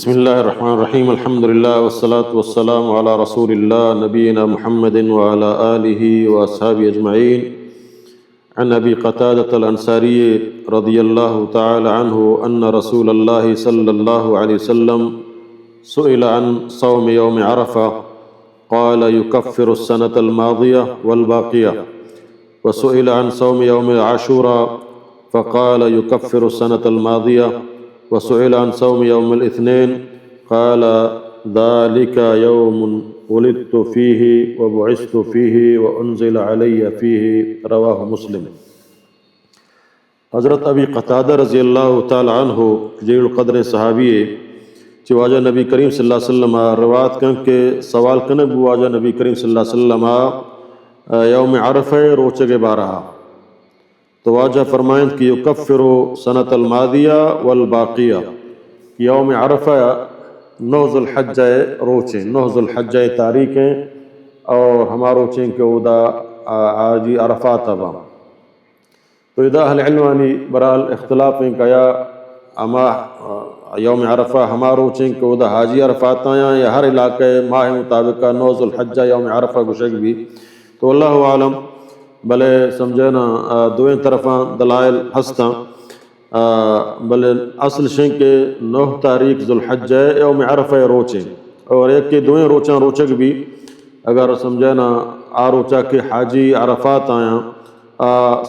بسم الله الرحمن الرحيم الحمد لله والصلاة والسلام على رسول الله نبينا محمد وعلى آله وأصحابه أجمعين. عن أبي قتادة الأنصاري رضي الله تعالى عنه أن رسول الله صلى الله عليه وسلم سئل عن صوم يوم عرفة قال يكفر السنة الماضية والباقية، وسئل عن صوم يوم عاشوراء فقال يكفر السنة الماضية، وسئل عن صوم يوم الاثنين قال ذلك يوم ولدت فيه وبعثت فيه وأنزل علي فيه، رواہ مسلم. حضرت ابی قتادہ رضی اللہ تعالی عنہ جلیل القدر صحابی چی واجہ نبی کریم صلی اللہ علیہ وسلم روایت کن کے سوال کنک بو واجہ نبی کریم صلی اللہ علیہ وسلم یوم عرفہ روچے کے بارہ تو واجہ فرمائیں کہ یکفر سنت الماضیہ والباقیہ، یوم عرفہ 9 ذوالحجہ روچیں، 9 ذوالحجہ تاریخیں اور ہما روچیں کہ ادا آجی عرفات ابا. تو ادا اہل علمانی برال اختلاف ہیں کہ یا اما یوم عرفہ ہما روچیں کہ ادا حاجی عرفات آیا یا ہر علاقے ماہ مطابقہ 9 ذوالحجہ یوم عرفہ گشک بھی. تو اللہ عالم بلے سمجھنا دوئیں طرفاں دلائل ہستاں، بلے اصل شیں کہ 9 تاریخ ذوالحجہ یوم عرفہ روچیں، اور ایک کے دوئیں روچاں روچک بھی اگر سمجھنا آ روچا کہ حاجی عرفات آیاں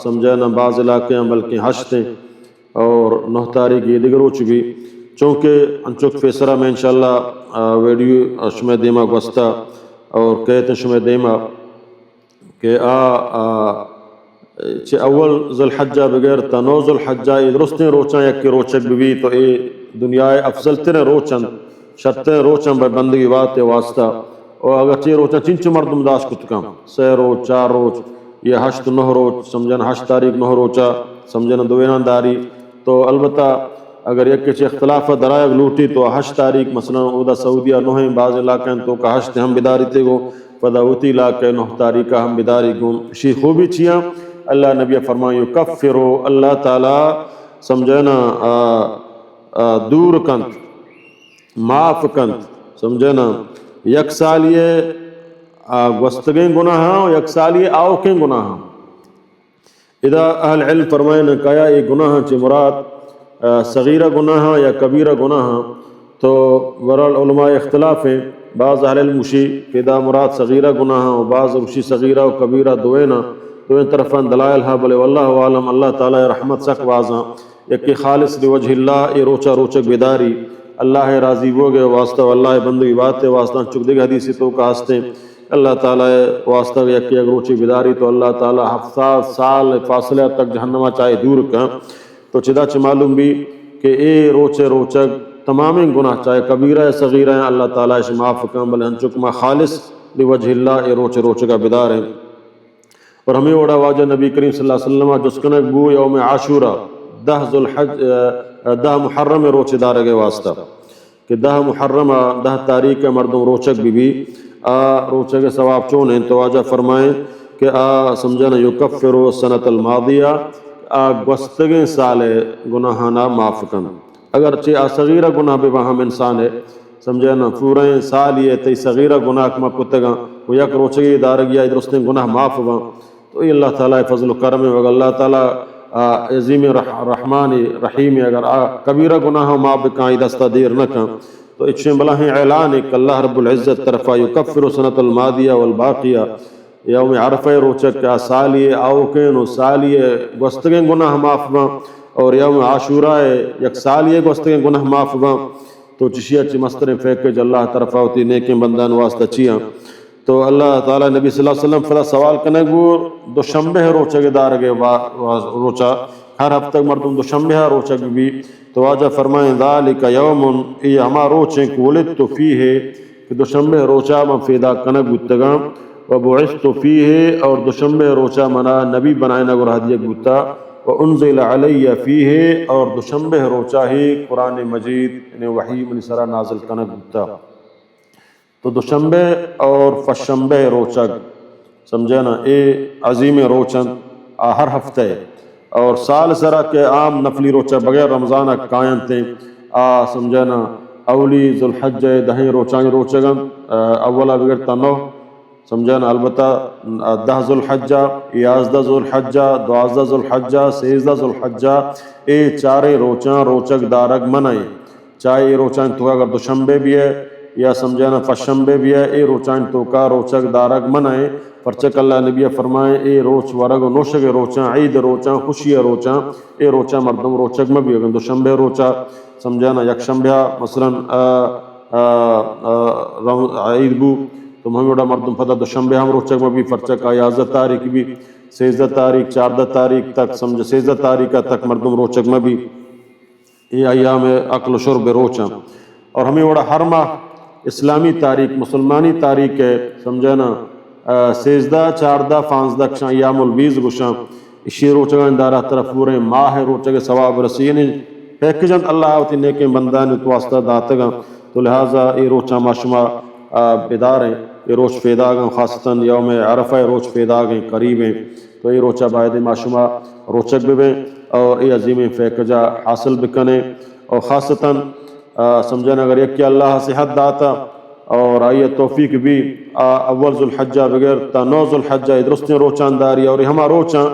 سمجھنا بعض علاقے ہیں بلکہ ہشتیں، اور 9 تاریخ یہ دیگر روچ بھی چونکہ انچک فیسرہ میں انشاءاللہ ویڈیو شمع دیما گوستا اور کہتے شمع دیما کہ اول ذوالحجہ بغیر تا 9 ذوالحجہ درستیں روچاں یک کے روچک بھی تو اے دنیا افضل ترین روچن شتیں روچن بندگی وات واسطہ، اور اگر چی روچاں چنچ مردم داشت کتکاں 6 روچ 4 روچ یہ 8 9 روچ سمجھنا 8 تاریخ 9 روچا سمجھنا دوینان داری. تو البتہ اگر یک کے اختلاف درائق لوٹی تو 8 تاریخ مثلا اودا سعودیہ 9 بعض علاقیں تو کہ 8 ہم بداری تے گو فداوتی علاقہ 9 تاریخ ہم بداری گو شی خوبی چیاں اللہ نبی فرمائے یکفرو اللہ تعالیٰ سمجھنا دور کنت معاف کنت سمجھنا یک سالیے گوستگیں گناہاں و یک سالیے آوکیں گناہاں. اذا اہل علم فرمائے نے کہا یہ گناہاں چی مراد صغیرہ گناہاں یا کبیرہ گناہاں، تو برال علماء اختلاف ہیں. بعض اہل علم مشی کہ دا مراد صغیرہ گناہاں و بعض مشی صغیرہ و کبیرہ دوئیں طرفاً دلائل ہاں بلے واللہ عالم اللہ تعالیٰ رحمت سک واضح یک خالص لوجہ اللہ اے روچا روچک بیداری اللہ راضی ہو گئے واسطہ واللہ بندگی بات واسطہ چک دیکھ حدیثی تو کہاستے اللہ تعالیٰ واسطہ یک روچی بیداری تو اللہ تعالیٰ 7 سال فاصلہ تک جہنمہ چاہے دور کا. تو چدا چھ معلوم بھی کہ اے روچے روچک تمام گناہ چاہے کبیرہ ہے صغیرہ ہیں اللہ تعالیٰ اس معاف کام بلے انچک ما خالص لوجہ اللہ اے روچے روچکا بیدار ہیں. اور ہمیں اوڑا واجہ نبی کریم صلی اللہ علیہ وسلم جس کنک بو یوم عاشورہ 10 محرم روچے دارے گے واسطہ کہ 10 محرم 10 تاریخ مردم روچک بھی روچے کے ثواب چون ہیں. تو واجہ فرمائیں کہ سمجھنا یکفر سنت الماضیہ گوستگیں سال گناہانا معاف کن اگرچہ صغیرہ گناہ بے وہاں انسان ہے سمجھنا پورے سال یہ تی صغیرہ گناہ کما کتگاں وہ یک روچگی دارگیا درستیں گناہ معاف ہوا تو یہ اللہ تعالیٰ فضل و کرم ہے. اگر اللہ تعالیٰ عظیم رحمان رحیم اگر کبیرہ گناہ معاف بکائیں دستہ دیر نہ کن تو اچھیں بلاہیں اعلان ہے کہ اللہ رب العزت طرفہ یکفر سنت الماضیہ والباقیہ یوم عرفہ روچک کا سالیے آوکین و سالیے گوستگیں گناہ معاف ہوا، اور یوم عاشوراء یک سالیے گوستگیں گناہ معاف ہوا. تو چشیہ چی مستریں پھیکے جو اللہ طرفہ ہوتی نیکیں بندان واسطہ چیاں. تو اللہ تعالیٰ نبی صلی اللہ علیہ وسلم فلا سوال کرنے گو دوشنبہ روچہ کے دارگے روچہ ہر ہفتہ مردم دوشنبہ روچہ بھی. تو واجہ فرمائیں ذالک یوم ای ہما روچیں کہ ولدت فیہ کہ دوشنبہ روچہ من فیدا کنگ گتگاں وبعثت فیہ اور دوشنبہ روچہ منا نبی بنائنا گو رہدیہ گتا وانزل علی فیہ اور دوشنبہ روچہ ہی قرآن مجید وحی من سرا نازل کنگ گتا. تو دوشنبہ اور فشنبہ روچک سمجھنا اے عظیم روچن ہر ہفتے اور سال سرا کے عام نفلی روچہ بغیر رمضانہ قائم تھے سمجھنا اولی ذوالحجہ 10 روچان روچگم اولا بگر تنو سمجھانا البتہ 10 ذوالحجہ 11 ذوالحجہ 12 ذوالحجہ 16 ذوالحجہ اے چارے روچاں روچک دارگ منائیں چاہے یہ روچان تو اگر دوشنبے بھی ہے یا سمجھانا فشنبے بھی ہے اے روچان تو کا روچک دارگ منائیں پرچک اللہ نبی فرمائیں اے روچ ورگ و نوشگ روچاں عید روچاں خوشی روچاں اے روچاں مردم روچک میں بھی اگر دوشنبے روچا سمجھانا یکشنبہ مثلا عید بو تو ہمیں وڑا مردم پتہ دوشنبے ہم روچک میں بھی پرچک 11 تاریخ بھی 16 تاریخ 14 تاریخ تک سمجھ 16 تاریخ تک مردم روچک میں بھی یہ ایام اکل و شرب روچاں اور ہمیں وڑا ہر ماہ اسلامی تاریخ مسلمانی تاریخ ہے سمجھانا 16 14 15 کشاں ایام البیز گشاں اسی روچگان دارہ طرف پورے ماہ روچگ ثواب رسی یعنی پیکجن اللہ ہوتی نیکیں بندان تو واسطہ داتگاں تو لہٰذا یہ روچاں ماشما بیدار ہیں یہ روچ پیدا گاں خاصتاً یوم عرفہ روچ پیدا گئیں قریب ہیں تو یہ روچہ باید معشومہ روچک بھی اور یہ عظیم فیکجہ حاصل بکنے اور خاصتاً سمجھنا اگر یک کہ اللہ صحت داتا اور آئیے توفیق بھی اول ذوالحجہ بغیر تا 9 ذوالحجہ درستیں روچان داری اور ہما روچاں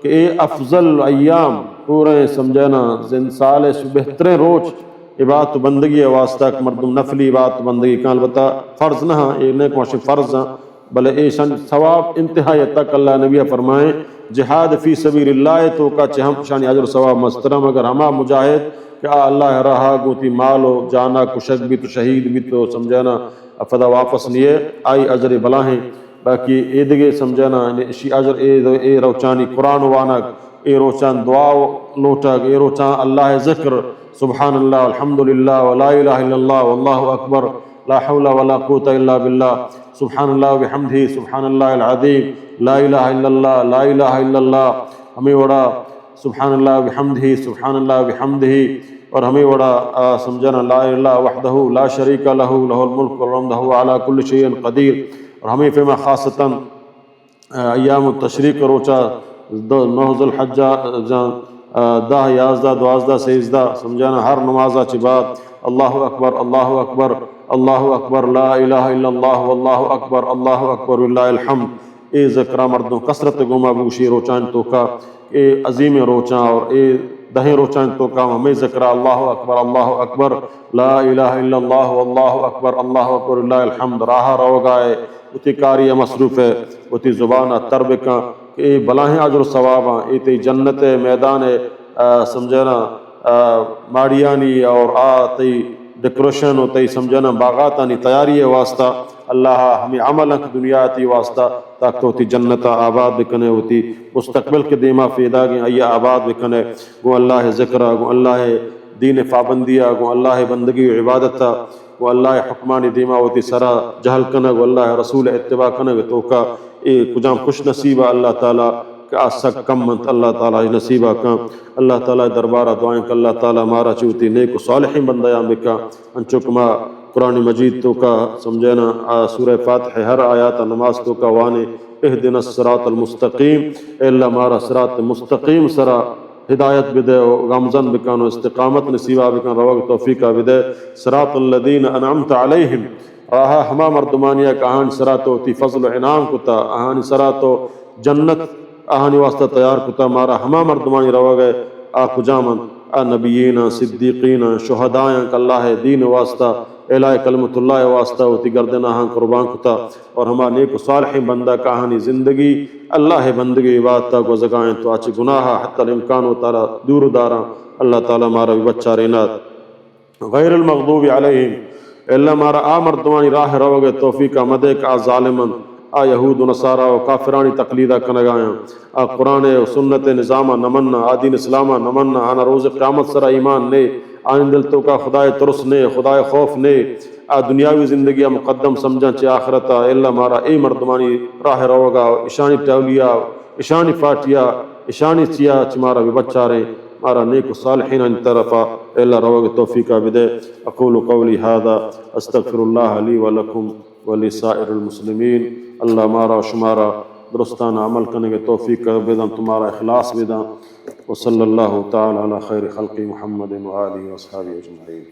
کہ اے افضل ایام پورے سمجھنا زن سال سے بہترین روچ عبادت و بندگی واسطہ مردم نفلی عبادت و بندگی کا البتہ فرض نہ ہاں یہ نیک واشی فرض ہاں بلے اے ثواب انتہائی تک اللہ نبی فرمائیں جہاد فی سبیل اللہ تو کا چہم شانی اجر ثواب مسترم اگر ہما مجاہد کہ اللہ رہا گوتی مالو جانا کشک بھی تو شہید بھی تو سمجھانا فدا واپس لیے آئی اجر بلاہیں باقی ایدگے سمجھانا اسی اجر اے روچانی قرآن وانک اے روچان دعا لوٹک اے روچان اللہ ذکر سبحان اللہ الحمدللہ ولا الہ الا اللہ واللہ اکبر لا حول ولا قوة الا باللہ سبحان اللہ وبحمدہ سبحان اللہ العظیم لا الہ الا اللہ لا الہ الا اللہ ہمیں وڑا سبحان اللہ وبحمدہ سبحان اللہ وبحمدہ اور ہمیں وڑا سمجھنا لا الہ وحدہ لا شریک لہ لہ الملک والحمد وهو على كل شيء قدیر اور ہمیں فیما خاصتاً ایام التشریق روچا 9 ذوالحجہ 10 11 12 16 سمجھانا ہر نمازہ چی بعد اللہ اکبر اللہ اکبر اللہ اکبر لا الہ الا اللہ واللہ اکبر واللہ الحمد اے ذکرہ مردوں کثرت گما بوشی روچان تو کا اے عظیم روچان اور اے 10 روچان تو کا ہمیں ذکرہ اللہ اکبر لا الہ الا اللہ واللہ اکبر واللہ الحمد راہ روگائے اتی کاری مصروف ہے اتی زبانہ ترب کا کہ اے بلاہیں عجر ثواباں اے تی جنت میدان سمجھنا ماڑیانی اور تی ڈیکوریشن ہوتی سمجھنا باغاتانی تیاری واسطہ اللہ ہمیں عمل دنیا تی واسطہ تاکہ ہوتی جنت آباد بکنے ہوتی مستقبل کے دیما فیدا گئیں ایا آباد بکنے گو اللہ ذکرہ گو اللہ دین پابندیہ گو اللہ بندگی و عبادتہ گو اللہ حکمانی دیما ہوتی سرا جہل کنے گو اللہ رسول اتباع کنے تو کا اے کجام خوش نصیبہ اللہ تعالیٰ کہ آسک کم منت اللہ تعالیٰ نصیبہ کا اللہ تعالیٰ دربارہ دعائیں کہ اللہ تعالیٰ مارا چوتی نیک و صالحین بندیاں بکا انچکما قرآن مجید تو کا سمجھنا سورہ فاتح ہر آیات نماز تو کا وانے اہدنا الصراط المستقیم اے اللہ مارا صراط مستقیم سرا ہدایت بدے و غمزن بکانو استقامت نصیبہ بکان روگ توفیقہ بدے صراط الذین انعمت علیہم راہا ہما مردمانیہ کہانی سراتو تی فضل و انعام کتا آہانی سراتو جنت آہانی واسطہ تیار کتا مارا ہما مردمانی رو گئے آکو جامن نبیین صدیقین شہدائیں کہ اللہ دین واسطہ الہ کلمت اللہ واسطہ ہوتی گردنا ہاں قربان کتا اور ہما نیک و صالح بندہ کہانی زندگی اللہ بندگی عبادتہ کو زگائیں تو آچے گناہ حتی الامکان و تعالی دور دارا اللہ تعالی مارا بچہ رینات غیر المغضوب علیہم اللہ مارا مردمانی راہ رو گئے توفیق مدے کا ظالمن یہود و نصارہ و کافرانی تقلیدہ کنگایاں قرآن و سنت نظامہ نمنا دین اسلامہ نمنا آنا روز قیامت سرا ایمان نے آئین دل تو کا خدای ترس نے خدای خوف نے دنیاوی زندگی مقدم سمجھا چے آخرتا اللہ مارا اے مردمانی راہ روگا اشانی ٹولیا اشانی فاتیا اشانی چیا چمارا بھی بچہ رہے مارا نیک صالحین ان طرفا اللہ روگ توفیقہ بدے اقول قولی هذا استغفر اللہ لی ولکم ولسائر المسلمین اللہ مارا شمارا درستانہ عمل کرنے کے توفیق بدن تمہارا اخلاص بدن وصلی اللہ تعالی علی خیر خلق محمد وآلہ وصحابہ اجمعین